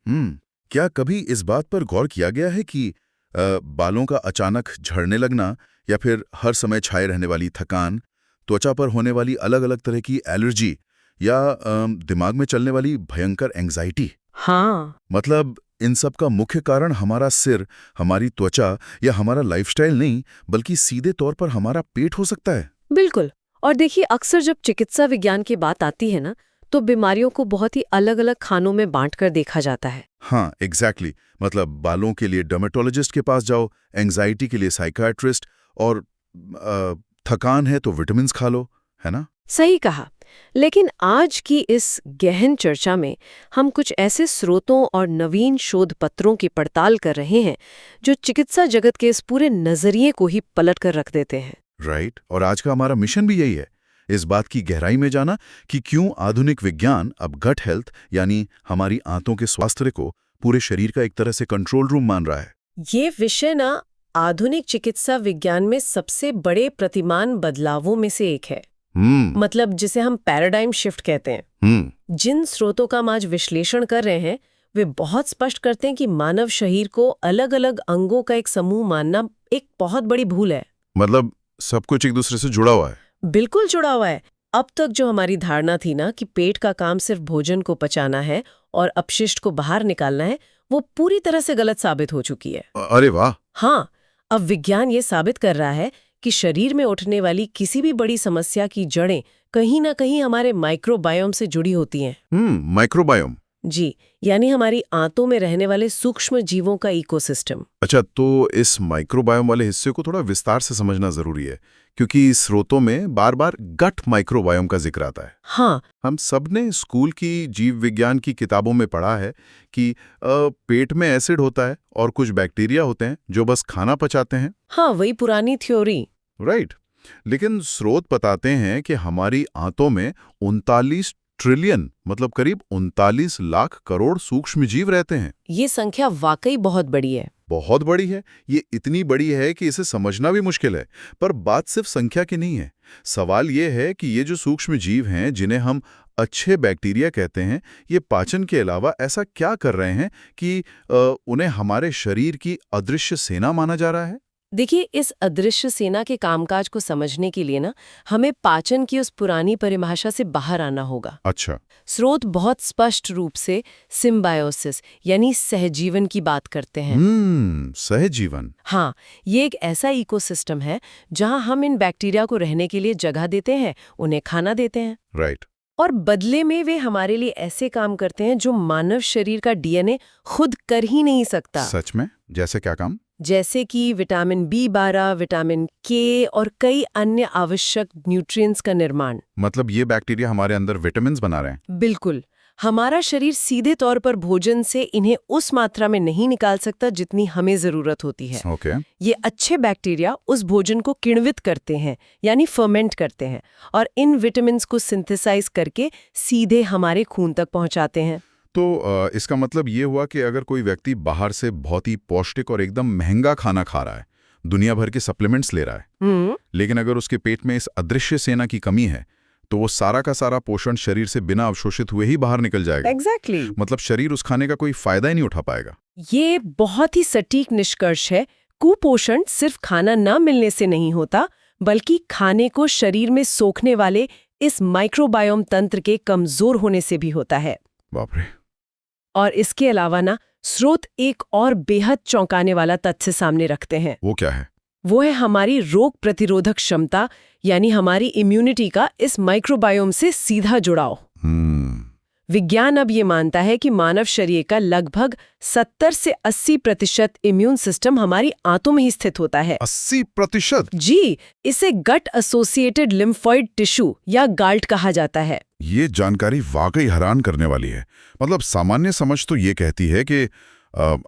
क्या कभी इस बात पर गौर किया गया है कि बालों का अचानक झड़ने लगना या फिर हर समय छाए रहने वाली थकान, त्वचा पर होने वाली अलग अलग तरह की एलर्जी या दिमाग में चलने वाली भयंकर एंग्जाइटी, हाँ, मतलब इन सब का मुख्य कारण हमारा सिर, हमारी त्वचा या हमारा लाइफस्टाइल नहीं, बल्कि सीधे तौर पर हमारा पेट हो सकता है? बिल्कुल। और देखिए, अक्सर जब चिकित्सा विज्ञान की बात आती है ना, तो बीमारियों को बहुत ही अलग-अलग खानों में बांटकर देखा जाता है। हाँ, एग्जैक्टली। मतलब बालों के लिए डर्मेटोलॉजिस्ट के पास जाओ, एंग्जाइटी के लिए साइकियाट्रिस्ट, और थकान है तो विटामिन्स खा लो, है ना? सही कहा। लेकिन आज की इस गहन चर्चा में हम कुछ ऐसे स्रोतों और नवीन शोध पत्रों की पड़ताल कर रहे हैं जो चिकित्सा जगत के इस पूरे नजरिए को ही पलट कर रख देते हैं। राइट। और आज का हमारा मिशन भी यही है, इस बात की गहराई में जाना कि क्यों आधुनिक विज्ञान अब गट हेल्थ यानी हमारी आंतों के स्वास्थ्य को पूरे शरीर का एक तरह से कंट्रोल रूम मान रहा है। ये विषय ना आधुनिक चिकित्सा विज्ञान में सबसे बड़े प्रतिमान बदलावों में से एक है। मतलब जिसे हम पैराडाइम शिफ्ट कहते हैं। जिन स्रोतों का हम आज विश्लेषण कर रहे हैं वे बहुत स्पष्ट करते हैं कि मानव शरीर को अलग अलग अंगों का एक समूह मानना एक बहुत बड़ी भूल है। मतलब सब कुछ एक दूसरे से जुड़ा हुआ है। बिल्कुल जुड़ा हुआ है। अब तक जो हमारी धारणा थी ना कि पेट का काम सिर्फ भोजन को पचाना है और अपशिष्ट को बाहर निकालना है, वो पूरी तरह से गलत साबित हो चुकी है। अरे वाह! हाँ, अब विज्ञान ये साबित कर रहा है कि शरीर में उठने वाली किसी भी बड़ी समस्या की जड़ें कहीं ना कहीं हमारे माइक्रोबायोम से जुड़ी होती हैं। माइक्रोबायोम। जी, यानी हमारी आंतों में रहने वाले सूक्ष्म जीवों का इकोसिस्टम। अच्छा, तो इस माइक्रोबायोम वाले हिस्से को थोड़ा विस्तार से समझना जरूरी है, क्योंकि स्रोतों में बार बार गट माइक्रोबायोम का जिक्र आता है। हाँ, हम सबने स्कूल की जीव विज्ञान की किताबों में पढ़ा है कि पेट में एसिड होता है और कुछ बैक्टीरिया होते हैं जो बस खाना पचाते हैं। हाँ, वही पुरानी थ्योरी। राइट। लेकिन स्रोत बताते हैं कि हमारी आंतों में 39 ट्रिलियन, मतलब करीब 39 लाख करोड़ सूक्ष्म जीव रहते हैं। ये संख्या वाकई बहुत बड़ी है। बहुत बड़ी है। ये इतनी बड़ी है कि इसे समझना भी मुश्किल है। पर बात सिर्फ संख्या की नहीं है। सवाल ये है कि ये जो सूक्ष्म जीव हैं, जिन्हें हम अच्छे बैक्टीरिया कहते हैं, ये पाचन के अलावा ऐसा क्या कर रहे हैं कि उन्हें हमारे शरीर की अदृश्य सेना माना जा रहा है? देखिए, इस अदृश्य सेना के कामकाज को समझने के लिए ना हमें पाचन की उस पुरानी परिभाषा से बाहर आना होगा। अच्छा। स्रोत बहुत स्पष्ट रूप से सिम्बायोसिस यानी सहजीवन की बात करते हैं। सहजीवन। हाँ, ये एक ऐसा इकोसिस्टम है जहां हम इन बैक्टीरिया को रहने के लिए जगह देते हैं, उन्हें खाना देते हैं। राइट। और बदले में वे हमारे लिए ऐसे काम करते हैं जो मानव शरीर का डीएनए खुद कर ही नहीं सकता। सच में? जैसे क्या काम? जैसे कि विटामिन B12, विटामिन के और कई अन्य आवश्यक न्यूट्रिएंट्स का निर्माण। मतलब ये बैक्टीरिया हमारे अंदर विटामिन्स बना रहे हैं? बिल्कुल। हमारा शरीर सीधे तौर पर भोजन से इन्हें उस मात्रा में नहीं निकाल सकता जितनी हमें जरूरत होती है। ओके। ये अच्छे बैक्टीरिया उस भोजन को किण्वित करते हैं, यानी फर्मेंट करते हैं, और इन विटामिन्स को सिंथेसाइज करके सीधे हमारे खून तक पहुंचाते हैं। तो इसका मतलब ये हुआ कि अगर कोई व्यक्ति बाहर से बहुत ही पौष्टिक और एकदम महंगा खाना खा रहा है, दुनिया भर के सप्लीमेंट्स ले रहा है, लेकिन अगर उसके पेट में इस अदृश्य सेना की कमी है, तो वो सारा का सारा पोषण शरीर से बिना अवशोषित हुए ही बाहर निकल जाएगा। एग्जैक्टली। मतलब शरीर उस खाने का कोई फायदा ही नहीं उठा पाएगा। ये बहुत ही सटीक निष्कर्ष है। कुपोषण सिर्फ खाना न मिलने से नहीं होता, बल्कि खाने को शरीर में सोखने वाले इस माइक्रोबायोम तंत्र के कमजोर होने से भी होता है। बाप रे। और इसके अलावा ना स्रोत एक और बेहद चौंकाने वाला तथ्य सामने रखते हैं। वो क्या है? वो है हमारी रोग प्रतिरोधक क्षमता, यानी हमारी इम्यूनिटी का इस माइक्रोबायोम से सीधा जुड़ाव। विज्ञान अब ये मानता है कि मानव शरीर का लगभग 70 से 80% इम्यून सिस्टम हमारी आंतों में ही स्थित होता है। 80%? जी, इसे गट एसोसिएटेड लिम्फोइड टिश्यू या गाल्ट कहा जाता है। ये जानकारी वाकई हैरान करने वाली है। मतलब सामान्य समझ तो ये कहती है कि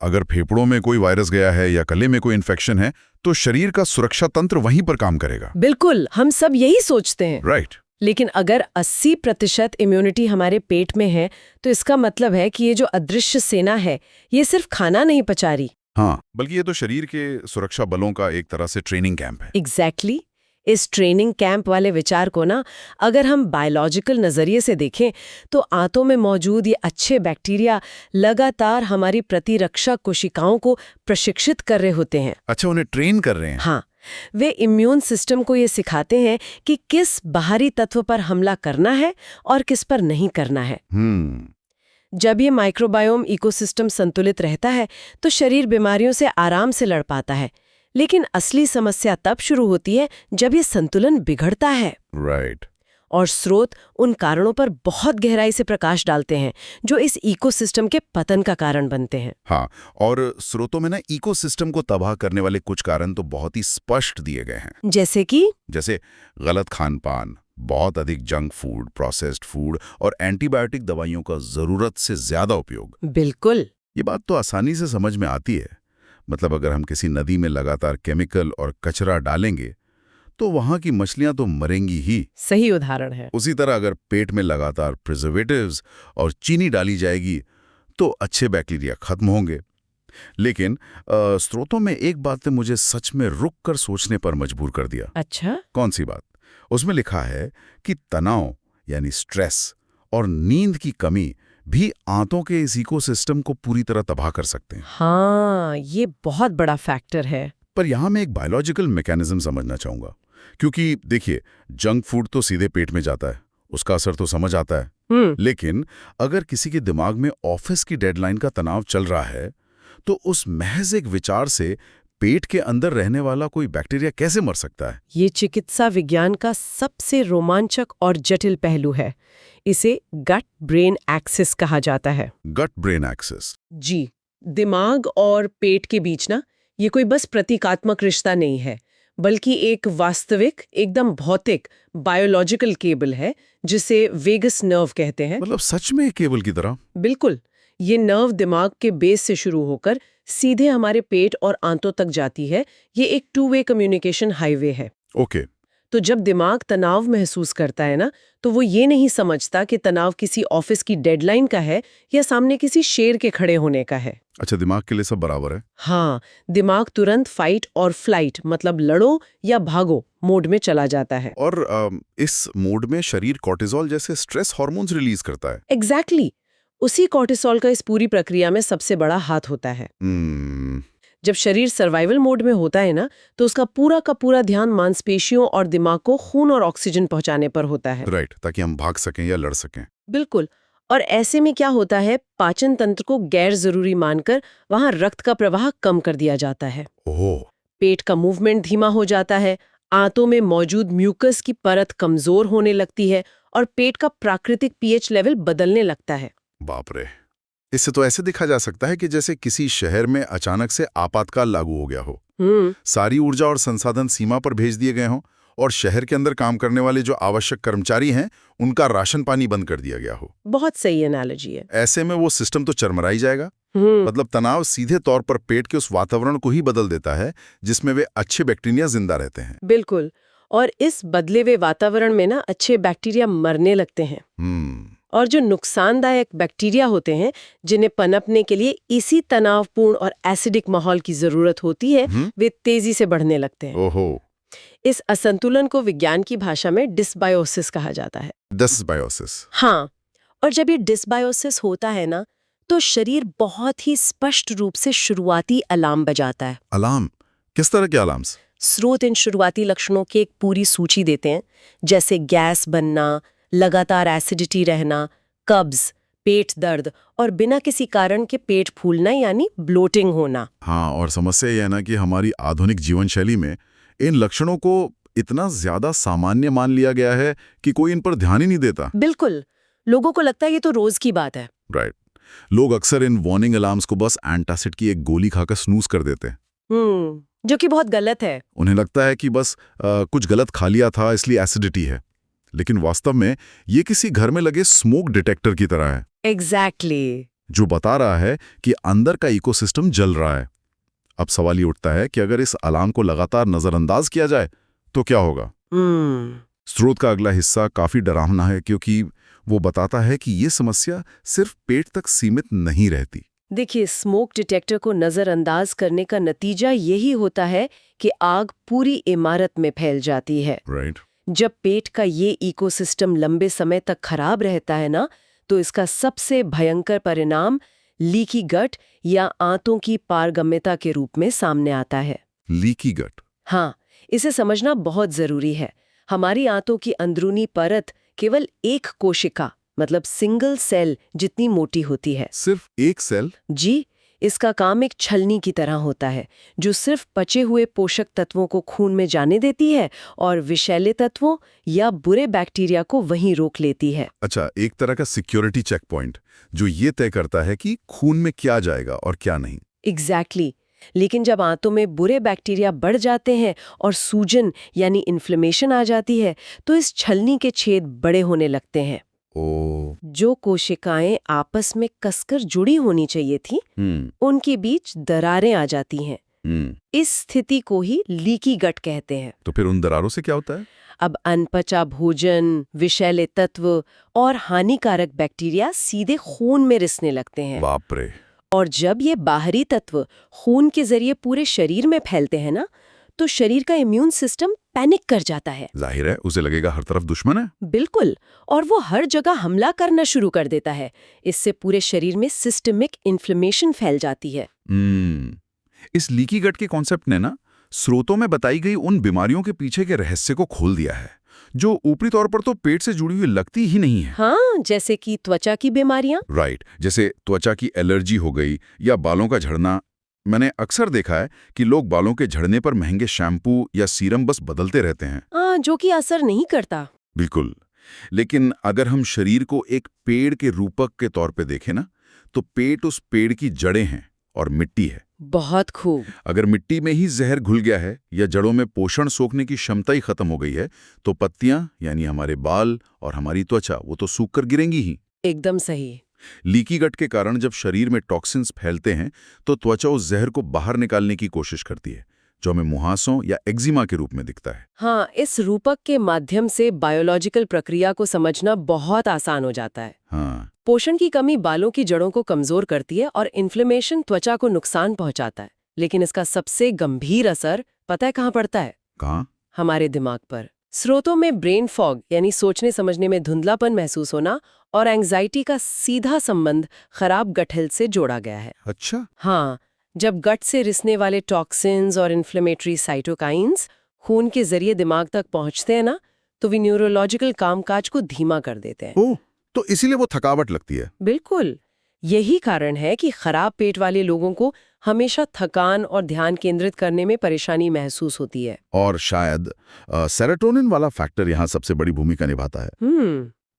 अगर फेफड़ों में कोई वायरस गया है या गले में कोई इन्फेक्शन है, तो शरीर का सुरक्षा तंत्र वहीं पर काम करेगा। बिल्कुल, हम सब यही सोचते हैं। राइट। लेकिन अगर 80% इम्यूनिटी हमारे पेट में है, तो इसका मतलब है कि ये जो अदृश्य सेना है, ये सिर्फ खाना नहीं पचा रही। हाँ, बल्कि ये तो शरीर के सुरक्षा बलों का एक तरह से ट्रेनिंग कैंप है। एग्जैक्टली। इस ट्रेनिंग कैंप वाले विचार को ना अगर हम बायोलॉजिकल नजरिए से देखें तो आंतों में मौजूद ये अच्छे बैक्टीरिया लगातार हमारी प्रतिरक्षा कोशिकाओं को प्रशिक्षित कर रहे होते हैं। अच्छा, उन्हें ट्रेन कर रहे हैं। हाँ, वे इम्यून सिस्टम को ये सिखाते हैं कि किस बाहरी तत्व पर हमला करना है और किस पर नहीं करना है। जब ये माइक्रोबायोम इकोसिस्टम संतुलित रहता है तो शरीर बीमारियों से आराम से लड़ पाता है, लेकिन असली समस्या तब शुरू होती है जब ये संतुलन बिगड़ता है। राइट। और स्रोत उन कारणों पर बहुत गहराई से प्रकाश डालते हैं जो इस इकोसिस्टम के पतन का कारण बनते हैं। हाँ, और स्रोतों में ना इकोसिस्टम को तबाह करने वाले कुछ कारण तो बहुत ही स्पष्ट दिए गए हैं। जैसे गलत खान पान, बहुत अधिक जंक फूड, प्रोसेस्ड फूड और एंटीबायोटिक दवाइयों का जरूरत से ज्यादा उपयोग। बिल्कुल। ये बात तो आसानी से समझ में आती है। मतलब अगर हम किसी नदी में लगातार केमिकल और कचरा डालेंगे तो वहां की मछलियां तो मरेंगी ही। सही उदाहरण है। उसी तरह अगर पेट में लगातार प्रिजर्वेटिव्स और चीनी डाली जाएगी तो अच्छे बैक्टीरिया खत्म होंगे। लेकिन स्रोतों में एक बात ने मुझे सच में रुक कर सोचने पर मजबूर कर दिया। अच्छा? कौन सी बात? उसमें लिखा है कि तनाव यानी स्ट्रेस और नींद की कमी भी आंतों के इस इकोसिस्टम को पूरी तरह तबाह कर सकते हैं। हाँ, ये बहुत बड़ा फैक्टर है। पर यहां मैं एक बायोलॉजिकल मैकेनिज्म समझना चाहूंगा, क्योंकि देखिए, जंक फूड तो सीधे पेट में जाता है, उसका असर तो समझ आता है। लेकिन अगर किसी के दिमाग में ऑफिस की डेडलाइन का तनाव चल रहा है तो उस महज एक विचार से पेट के अंदर रहने वाला कोई बैक्टीरिया कैसे मर सकता है? ये चिकित्सा विज्ञान का सबसे रोमांचक और जटिल पहलू है। इसे गट ब्रेन एक्सिस कहा जाता है। Gut brain axis? जी, दिमाग और पेट के बीच ना ये कोई बस प्रतीकात्मक रिश्ता नहीं है, बल्कि एक वास्तविक, एकदम भौतिक बायोलॉजिकल केबल है जिसे वेगस नर्व कहते हैं। मतलब सच में केबल की तरह? बिल्कुल। ये नर्व दिमाग के बेस से शुरू होकर सीधे हमारे पेट और आंतों तक जाती है। ये एक टू वे कम्युनिकेशन हाईवे है। ओके। तो जब दिमाग तनाव महसूस करता है ना, तो वो ये नहीं समझता कि तनाव किसी ऑफिस की डेडलाइन का है या सामने किसी शेर के खड़े होने का है। अच्छा, दिमाग के लिए सब बराबर है? हाँ, दिमाग तुरंत फाइट और फ्लाइट मतलब लड़ो या भागो मोड में चला जाता है। और इस मोड में शरीर कॉर्टिसोल जैसे स्ट्रेस हार्मोन्स रिलीज करता है। एग्जैक्टली। उसी कॉर्टिसोल का इस पूरी प्रक्रिया में सबसे बड़ा हाथ होता है। जब शरीर सर्वाइवल मोड में होता है ना, तो उसका पूरा का पूरा ध्यान मांसपेशियों और दिमाग को खून और ऑक्सीजन पहुंचाने पर होता है। राइट, ताकि हम भाग सकें या लड़ सकें। बिल्कुल। और ऐसे में क्या होता है, पाचन तंत्र को गैर जरूरी मानकर वहां रक्त का प्रवाह कम कर दिया जाता है। ओह। पेट का मूवमेंट धीमा हो जाता है, आंतों में मौजूद म्यूकस की परत कमजोर होने लगती है और पेट का प्राकृतिक पीएच लेवल बदलने लगता है। बाप रे। इससे तो ऐसे दिखा जा सकता है कि जैसे किसी शहर में अचानक से आपातकाल लागू हो गया हो। सारी ऊर्जा और संसाधन सीमा पर भेज दिए गए हों और शहर के अंदर काम करने वाले जो आवश्यक कर्मचारी हैं उनका राशन पानी बंद कर दिया गया हो। बहुत सही एनालॉजी है। ऐसे में वो सिस्टम तो चरमराई जाएगा। मतलब तनाव सीधे तौर पर पेट के उस वातावरण को ही बदल देता है जिसमें वे अच्छे बैक्टीरिया जिंदा रहते हैं। बिल्कुल। और इस बदले हुए वातावरण में ना अच्छे बैक्टीरिया मरने लगते हैं। और जो नुकसानदायक बैक्टीरिया होते हैं, जिन्हें पनपने के लिए इसी तनावपूर्ण और एसिडिक माहौल की जरूरत होती है, वे तेजी से बढ़ने लगते हैं। ओहो। इस असंतुलन को विज्ञान की भाषा में डिसबायोसिस कहा जाता है। डिसबायोसिस? हाँ। और जब ये डिसबायोसिस होता है ना, तो शरीर बहुत ही स्पष्ट रूप से शुरुआती अलार्म बजाता है। अलार्म? किस तरह के अलार्म्स? स्रोत इन शुरुआती लक्षणों की एक पूरी सूची देते हैं, जैसे गैस बनना, लगातार एसिडिटी रहना, कब्ज, पेट दर्द और बिना किसी कारण के पेट फूलना यानी ब्लोटिंग होना। हाँ, और समस्या यह है ना कि हमारी आधुनिक जीवन शैली में इन लक्षणों को इतना ज्यादा सामान्य मान लिया गया है कि कोई इन पर ध्यान ही नहीं देता। बिल्कुल। लोगों को लगता है ये तो रोज की बात है। राइट। लोग अक्सर इन वार्निंग अलार्म्स को बस एंटासिड की एक गोली खाकर स्नूज कर देते हैं। जो कि बहुत गलत है। उन्हें लगता है कि बस कुछ गलत खा लिया था इसलिए एसिडिटी है, लेकिन वास्तव में ये किसी घर में लगे स्मोक डिटेक्टर की तरह है। एग्जैक्टली। जो बता रहा है कि अंदर का इकोसिस्टम जल रहा है। अब सवाल ये उठता है कि अगर इस अलार्म को लगातार नजरअंदाज किया जाए तो क्या होगा? स्रोत का अगला हिस्सा काफी डरावना है, क्योंकि वो बताता है कि ये समस्या सिर्फ पेट तक सीमित नहीं रहती। देखिए, स्मोक डिटेक्टर को नजरअंदाज करने का नतीजा यही होता है कि आग पूरी इमारत में फैल जाती है। राइट। जब पेट का ये इकोसिस्टम लंबे समय तक खराब रहता है ना, तो इसका सबसे भयंकर परिणाम लीकी गट या आंतों की पारगम्यता के रूप में सामने आता है। Leaky gut? हाँ, इसे समझना बहुत जरूरी है। हमारी आंतों की अंदरूनी परत केवल एक कोशिका मतलब सिंगल सेल जितनी मोटी होती है। सिर्फ एक सेल? जी, इसका काम एक छलनी की तरह होता है जो सिर्फ पचे हुए पोषक तत्वों को खून में जाने देती है और विषैले तत्वों या बुरे बैक्टीरिया को वहीं रोक लेती है। अच्छा, एक तरह का सिक्योरिटी चेक पॉइंट जो ये तय करता है कि खून में क्या जाएगा और क्या नहीं। एग्जैक्टली। लेकिन जब आंतों में बुरे बैक्टीरिया बढ़ जाते हैं और सूजन यानी इन्फ्लेमेशन आ जाती है, तो इस छलनी के छेद बड़े होने लगते हैं। जो कोशिकाएं आपस में कसकर जुड़ी होनी चाहिए थी, उनके बीच दरारें आ जाती हैं। इस स्थिति को ही लीकी गट कहते हैं। तो फिर उन दरारों से क्या होता है? अब अनपचा भोजन, विषैले तत्व और हानिकारक बैक्टीरिया सीधे खून में रिसने लगते हैं। बाप रे। और जब ये बाहरी तत्व खून के जरिए पूरे शरीर में फैलते हैं ना, तो शरीर का इम्यून सिस्टम पैनिक कर जाता है। जाहिर है, उसे लगेगा हर तरफ दुश्मन है। बिल्कुल, और वो हर जगह हमला करना शुरू कर देता है। इससे पूरे शरीर में सिस्टमिक इन्फ्लेमेशन फैल जाती है। इस लीकी गट के कॉन्सेप्ट ने ना स्रोतों में बताई गई उन बीमारियों के पीछे के रहस्य को खोल दिया है, जो ऊपरी तौर पर तो पेट से जुड़ी हुई लगती ही नहीं है। हाँ, जैसे कि त्वचा की बीमारियां। राइट, जैसे त्वचा की एलर्जी हो गई या बालों का झड़ना। मैंने अक्सर देखा है कि लोग बालों के झड़ने पर महंगे शैम्पू या सीरम बस बदलते रहते हैं, जो कि असर नहीं करता। बिल्कुल। लेकिन अगर हम शरीर को एक पेड़ के रूपक के तौर पे देखें ना, तो पेट उस पेड़ की जड़ें हैं और मिट्टी है। बहुत खूब। अगर मिट्टी में ही जहर घुल गया है या जड़ों में पोषण सोखने की क्षमता ही खत्म हो गई है, तो पत्तियां यानी हमारे बाल और हमारी त्वचा वो तो सूख कर गिरेंगी ही। एकदम सही। लीकी गट के कारण जब शरीर में टॉक्सिन्स फैलते हैं, तो त्वचा उस जहर को बाहर निकालने की कोशिश करती है, जो हमें मुहासों या एक्जिमा के रूप में दिखता है। हाँ, इस रूपक के माध्यम से बायोलॉजिकल प्रक्रिया को समझना बहुत आसान हो जाता है। हाँ। पोषण की कमी बालों की जड़ों को कमजोर करती है और इन्फ्लेमेशन त्वचा को नुकसान पहुंचाता है। लेकिन इसका सबसे गंभीर असर पता है कहाँ पड़ता है? कहाँ? हमारे दिमाग पर। स्रोतों में ब्रेन फॉग यानी सोचने समझने में धुंधलापन महसूस होना और एंग्जाइटी का सीधा संबंध खराब गट हेल्थ से जोड़ा गया है। अच्छा। हाँ, जब गट से रिसने वाले टॉक्सिन्स और इन्फ्लेमेटरी साइटोकाइंस खून के जरिए दिमाग तक पहुंचते हैं ना, तो वे न्यूरोलॉजिकल कामकाज को धीमा कर देते हैं। ओह, तो इसीलिए वो थकावट लगती है। बिल्कुल, यही कारण है कि खराब पेट वाले लोगों को हमेशा थकान और ध्यान केंद्रित करने में परेशानी महसूस होती है। और शायद सेरोटोनिन वाला फैक्टर यहाँ सबसे बड़ी भूमिका निभाता है।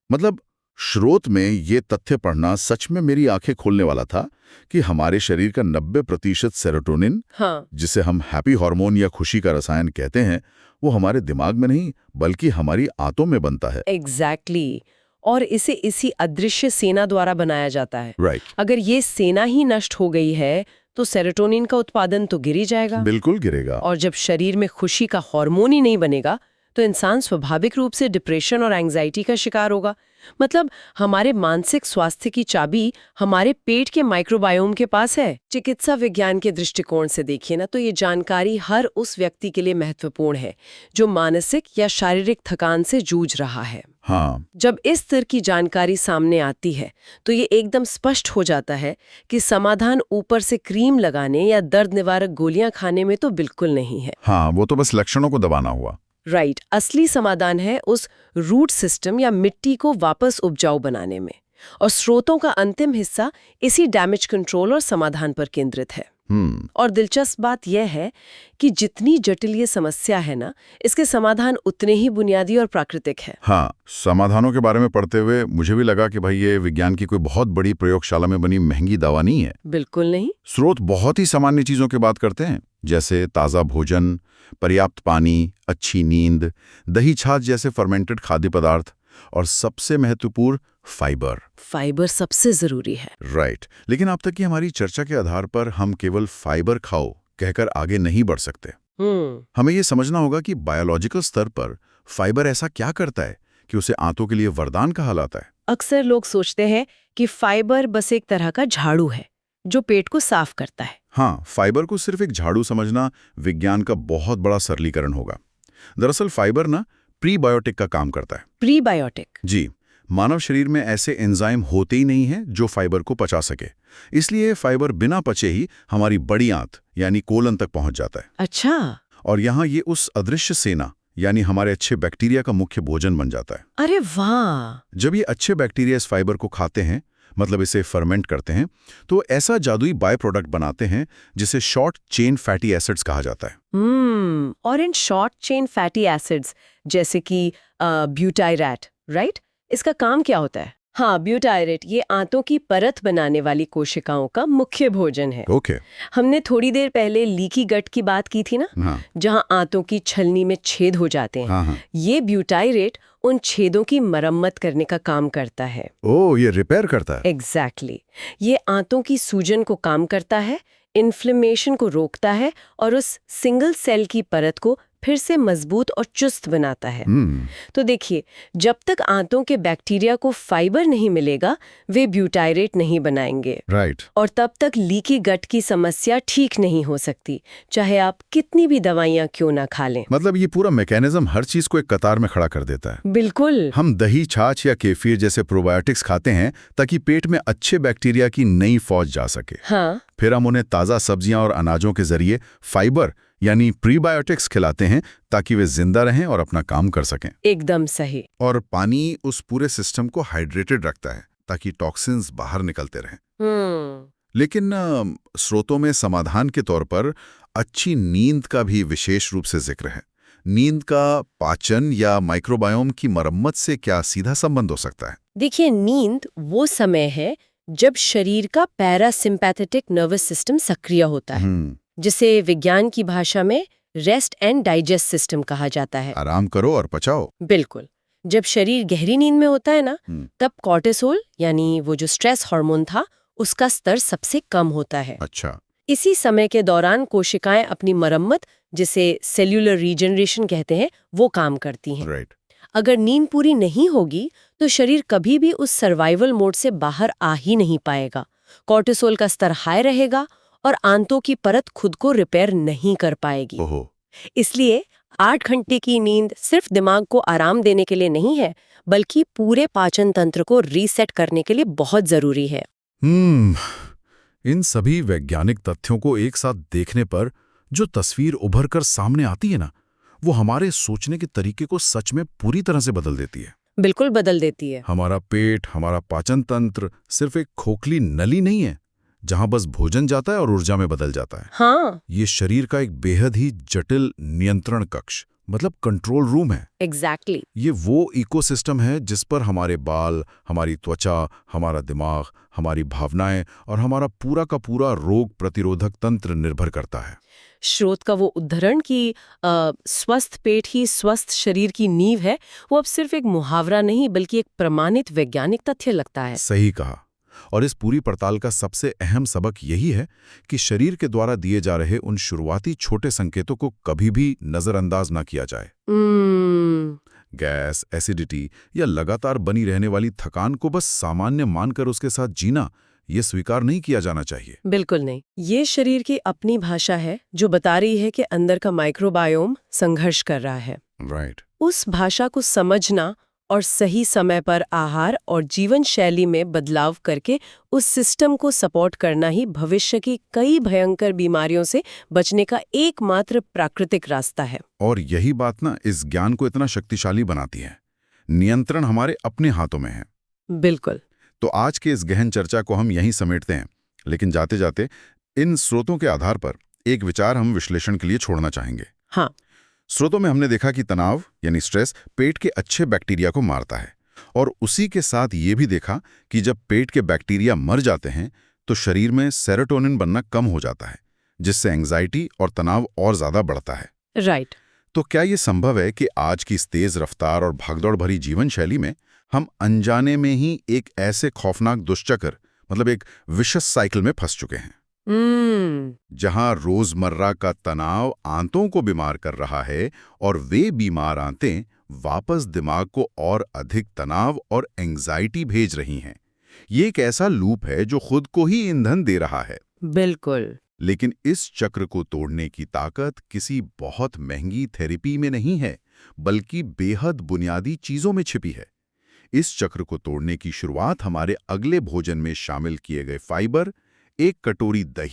मतलब स्रोत में ये तथ्य पढ़ना सच में मेरी आंखें खोलने वाला था कि हमारे शरीर का 90% सेरोटोनिन, हाँ, जिसे हम हैप्पी हार्मोन या खुशी का रसायन कहते हैं, वो हमारे दिमाग में नहीं बल्कि हमारी आंतों में बनता है। एग्जैक्टली। और इसे इसी अदृश्य सेना द्वारा बनाया जाता है। राइट। अगर ये सेना ही नष्ट हो गई है, तो सेरोटोनिन का उत्पादन तो गिर ही जाएगा। बिल्कुल गिरेगा। और जब शरीर में खुशी का हार्मोन ही नहीं बनेगा, तो इंसान स्वाभाविक रूप से डिप्रेशन और एंग्जाइटी का शिकार होगा। मतलब हमारे मानसिक स्वास्थ्य की चाबी हमारे पेट के माइक्रोबायोम के पास है। चिकित्सा विज्ञान के दृष्टिकोण से देखिए ना, तो ये जानकारी हर उस व्यक्ति के लिए महत्वपूर्ण है जो मानसिक या शारीरिक थकान से जूझ रहा है। हाँ। जब इस स्तर की जानकारी सामने आती है, तो ये एकदम स्पष्ट हो जाता है कि समाधान ऊपर से क्रीम लगाने या दर्द निवारक गोलियां खाने में तो बिल्कुल नहीं है। हाँ, वो तो बस लक्षणों को दबाना हुआ। राइट। असली समाधान है उस रूट सिस्टम या मिट्टी को वापस उपजाऊ बनाने में। और स्रोतों का अंतिम हिस्सा इसी डैमेज कंट्रोल और समाधान पर केंद्रित है। और दिलचस्प बात यह है कि जितनी जटिल ये समस्या है ना, इसके समाधान उतने ही बुनियादी और प्राकृतिक है। हाँ, समाधानों के बारे में पढ़ते हुए मुझे भी लगा कि भाई ये विज्ञान की कोई बहुत बड़ी प्रयोगशाला में बनी महंगी दवा नहीं है। बिल्कुल नहीं। स्रोत बहुत ही सामान्य चीजों की बात करते हैं, जैसे ताज़ा भोजन, पर्याप्त पानी, अच्छी नींद, दही छाछ जैसे फर्मेंटेड खाद्य पदार्थ और सबसे महत्वपूर्ण फाइबर। फाइबर सबसे जरूरी है। राइट। लेकिन अब तक की हमारी चर्चा के आधार पर हम केवल फाइबर खाओ कहकर आगे नहीं बढ़ सकते। हमें ये समझना होगा कि बायोलॉजिकल स्तर पर फाइबर ऐसा क्या करता है कि उसे आंतों के लिए वरदान कहा जाता है। अक्सर लोग सोचते हैं कि फाइबर बस एक तरह का झाड़ू है जो पेट को साफ करता है। हाँ, फाइबर को सिर्फ एक झाड़ू समझना विज्ञान का बहुत बड़ा सरलीकरण होगा। दरअसल फाइबर ना प्रीबायोटिक का काम करता है। प्रीबायोटिक? जी, मानव शरीर में ऐसे एंजाइम होते ही नहीं हैं जो फाइबर को पचा सके। इसलिए फाइबर बिना पचे ही हमारी बड़ी आंत यानी कोलन तक पहुंच जाता है। अच्छा। और यहाँ ये उस अदृश्य सेना यानी हमारे अच्छे बैक्टीरिया का मुख्य भोजन बन जाता है। अरे वाह! जब ये अच्छे बैक्टीरिया इस फाइबर को खाते हैं, मतलब इसे फर्मेंट करते हैं, तो ऐसा जादुई बाय प्रोडक्ट बनाते हैं जिसे शॉर्ट चेन फैटी एसिड्स कहा जाता है। और in short chain fatty acids जैसे कि ब्यूटाइरेट, राइट? इसका काम क्या होता है? हाँ, ब्यूटाइरेट ये आंतों की परत बनाने वाली कोशिकाओं का मुख्य भोजन है। ओके। हमने थोड़ी देर पहले लीकी गट की बात की थी ना, हाँ। जहां आंतों की छलनी में छेद हो जाते हैं। हाँ। ये ब्यूटाइरेट उन छेदों की मरम्मत करने का काम करता है। ओह, ये रिपेयर करता है। एग्जैक्टली। ये आंतों की सूजन को काम करता है, इन्फ्लेमेशन को रोकता है और उस सिंगल सेल की परत को फिर से मजबूत और चुस्त बनाता है। तो देखिए, जब तक आंतों के बैक्टीरिया को फाइबर नहीं मिलेगा, वे ब्यूटाइरेट नहीं बनाएंगे। राइट। और तब तक लीकी गट की समस्या ठीक नहीं हो सकती, चाहे आप कितनी भी दवाइयां क्यों ना खा लें। मतलब ये पूरा मैकेनिज्म हर चीज को एक कतार में खड़ा कर देता है। बिल्कुल। हम दही, छाछ या केफिर जैसे प्रोबायोटिक्स खाते हैं ताकि पेट में अच्छे बैक्टीरिया की नई फौज जा सके। हाँ। फिर हम उन्हें ताज़ा सब्जियां और अनाजों के जरिए फाइबर यानी प्रीबायोटिक्स खिलाते हैं ताकि वे जिंदा रहें और अपना काम कर सकें। एकदम सही। और पानी उस पूरे सिस्टम को हाइड्रेटेड रखता है ताकि टॉक्सिन्स बाहर निकलते रहें। लेकिन स्रोतों में समाधान के तौर पर अच्छी नींद का भी विशेष रूप से जिक्र है। नींद का पाचन या माइक्रोबायोम की मरम्मत से क्या सीधा संबंध हो सकता है? देखिए, नींद वो समय है जब शरीर का पैरासिम्पैथेटिक नर्वस सिस्टम सक्रिय होता है, जिसे विज्ञान की भाषा में रेस्ट एंड डाइजेस्ट सिस्टम कहा जाता है। आराम करो और पचाओ। बिल्कुल। जब शरीर गहरी नींद में होता है ना, तब कॉर्टिसोल यानी वो जो स्ट्रेस हार्मोन था, उसका स्तर सबसे कम होता है। अच्छा। इसी समय के दौरान कोशिकाएं अपनी मरम्मत, जिसे सेल्यूलर रीजनरेशन कहते हैं, वो काम करती हैं। राइट। अगर नींद पूरी नहीं होगी तो शरीर कभी भी उस सर्वाइवल मोड से बाहर आ ही नहीं पाएगा। कॉर्टिसोल का स्तर हाई रहेगा और आंतों की परत खुद को रिपेयर नहीं कर पाएगी। ओहो। इसलिए 8 घंटे की नींद सिर्फ दिमाग को आराम देने के लिए नहीं है, बल्कि पूरे पाचन तंत्र को रीसेट करने के लिए बहुत जरूरी है। इन सभी वैज्ञानिक तथ्यों को एक साथ देखने पर जो तस्वीर उभर कर सामने आती है ना, वो हमारे सोचने के तरीके को सच में पूरी तरह से बदल देती है। बिल्कुल बदल देती है। हमारा पेट, हमारा पाचन तंत्र सिर्फ एक खोखली नली नहीं है जहां बस भोजन जाता है और ऊर्जा में बदल जाता है। हाँ। ये शरीर का एक बेहद ही जटिल नियंत्रण कक्ष, मतलब कंट्रोल रूम है। एग्जैक्टली। ये वो इकोसिस्टम है जिस पर हमारे बाल, हमारी त्वचा, हमारा दिमाग, हमारी भावनाएं और हमारा पूरा का पूरा रोग प्रतिरोधक तंत्र निर्भर करता है। स्रोत का वो उद्धरण कि स्वस्थ पेट ही स्वस्थ शरीर की नींव है, वो अब सिर्फ एक मुहावरा नहीं बल्कि एक प्रमाणित वैज्ञानिक तथ्य लगता है। सही कहा। और इस पूरी पड़ताल का सबसे अहम सबक यही है कि शरीर के द्वारा दिए जा रहे उन शुरुआती छोटे संकेतों को कभी भी नजरअंदाज ना किया जाए। गैस, एसिडिटी या लगातार बनी रहने वाली थकान को बस सामान्य मानकर उसके साथ जीना, ये स्वीकार नहीं किया जाना चाहिए। बिल्कुल नहीं। ये शरीर की अपनी भाषा है जो बता रही है कि अंदर का माइक्रोबायोम संघर्ष कर रहा है। राइट। उस भाषा को समझना और सही समय पर आहार और जीवन शैली में बदलाव करके उस सिस्टम को सपोर्ट करना ही भविष्य की कई भयंकर बीमारियों से बचने का एकमात्र प्राकृतिक रास्ता है। और यही बात ना इस ज्ञान को इतना शक्तिशाली बनाती है। नियंत्रण हमारे अपने हाथों में है। बिल्कुल। तो आज के इस गहन चर्चा को हम यहीं समेटते हैं, लेकिन जाते जाते इन स्रोतों के आधार पर एक विचार हम विश्लेषण के लिए छोड़ना चाहेंगे। हाँ। स्रोतों में हमने देखा कि तनाव यानी स्ट्रेस पेट के अच्छे बैक्टीरिया को मारता है, और उसी के साथ ये भी देखा कि जब पेट के बैक्टीरिया मर जाते हैं तो शरीर में सेरोटोनिन बनना कम हो जाता है, जिससे एंग्जाइटी और तनाव और ज्यादा बढ़ता है। राइट। तो क्या ये संभव है कि आज की इस तेज रफ्तार और भागदौड़ भरी जीवन शैली में हम अनजाने में ही एक ऐसे खौफनाक दुष्चक्र, मतलब एक विशेष साइकिल में फंस चुके हैं, जहां रोजमर्रा का तनाव आंतों को बीमार कर रहा है और वे बीमार आंतें वापस दिमाग को और अधिक तनाव और एंग्जाइटी भेज रही हैं। ये एक ऐसा लूप है जो खुद को ही ईंधन दे रहा है। बिल्कुल। लेकिन इस चक्र को तोड़ने की ताकत किसी बहुत महंगी थेरेपी में नहीं है, बल्कि बेहद बुनियादी चीजों में छिपी है। इस चक्र को तोड़ने की शुरुआत हमारे अगले भोजन में शामिल किए गए फाइबर, एक कटोरी दही